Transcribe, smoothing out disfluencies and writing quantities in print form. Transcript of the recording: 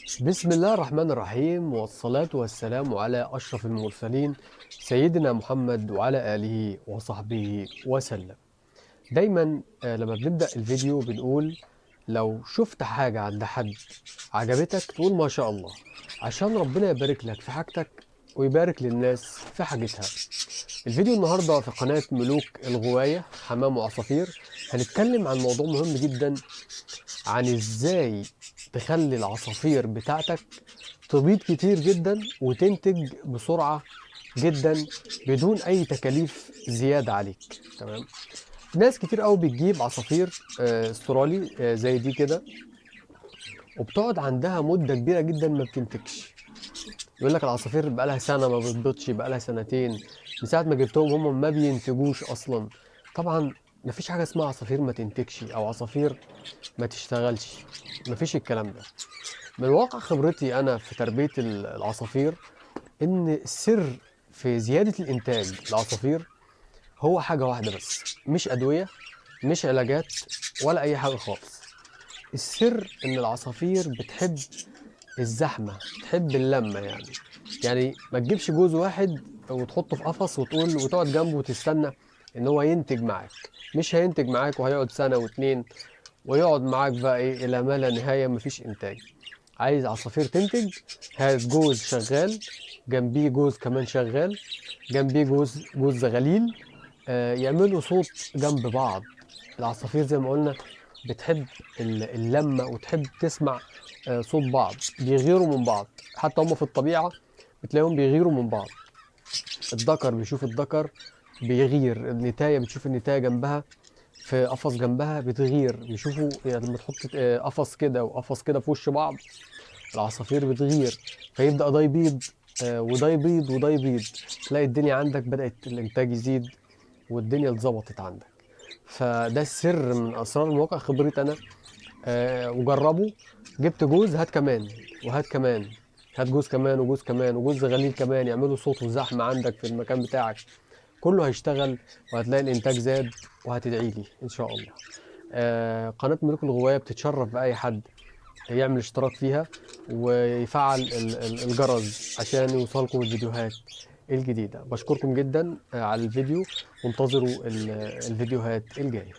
بسم الله الرحمن الرحيم، والصلاة والسلام على أشرف المرسلين سيدنا محمد وعلى آله وصحبه وسلم. دايما لما بنبدأ الفيديو بنقول لو شفت حاجة عند حد عجبتك تقول ما شاء الله، عشان ربنا يبارك لك في حاجتك ويبارك للناس في حاجتها. الفيديو النهاردة في قناة ملوك الغواية حمام وعصافير هنتكلم عن موضوع مهم جدا، عن ازاي تخلي العصافير بتاعتك تبيض كتير جدا وتنتج بسرعة جدا بدون أي تكاليف زيادة عليك. تمام. ناس كتير قوي بتجيب عصافير استرالي زي دي كده، وبتقعد عندها مدة كبيرة جدا ما بتنتجش. يقول لك العصافير بقالها سنة ما بتبيضش، بقالها سنتين من ساعة ما جبتهم هم ما بينتجوش أصلا. طبعا مفيش حاجة اسمها عصافير ما تنتجش أو عصافير ما تشتغلش، مفيش الكلام ده. من واقع خبرتي أنا في تربية العصافير إن السر في زيادة الإنتاج العصافير هو حاجة واحدة بس، مش أدوية، مش علاجات، ولا أي حاجة خالص. السر إن العصافير بتحب الزحمة، بتحب اللمة يعني ما تجيبش جوز واحد وتحطه في قفص وتقول وتقعد جنبه وتستنى إن هو ينتج معاك. مش هينتج معاك، وهيقعد سنة واتنين ويقعد معاك بقى إيه إلى ما لا نهاية، مفيش إنتاج. عايز عصافير تنتج، هات جوز شغال، جنبيه جوز كمان شغال، جنبيه جوز زغاليل، يعملوا صوت جنب بعض. العصافير زي ما قلنا بتحب اللمة وتحب تسمع صوت بعض، بيغيروا من بعض. حتى هم في الطبيعة بتلاقيهم بيغيروا من بعض. الذكر بيشوف الذكر بيغير، النتاية بتشوف النتاية جنبها في قفص جنبها بتغير، بيشوفوا يعني لما تحط قفص كده وقفص كده في وش بعض العصافير بتغير، فيبدأ ده يبيض وده يبيض وده يبيض، تلاقي الدنيا عندك بدأت الإنتاج يزيد والدنيا اتظبطت عندك. فده السر من أسرار من واقع خبرتي أنا. وجربه. جبت جوز، هات كمان وهات كمان، هات جوز كمان وجوز كمان وجوز غليل كمان، يعملوا صوت وزحمة عندك في المكان بتاعك. كله هيشتغل وهتلاقي الإنتاج زاد، وهتدعي لي إن شاء الله. قناة ملوك الغواية بتتشرف بأي حد يعمل اشتراك فيها ويفعل الجرس عشان يوصلكم الفيديوهات الجديدة. بشكركم جدا على الفيديو، وانتظروا الفيديوهات الجاية.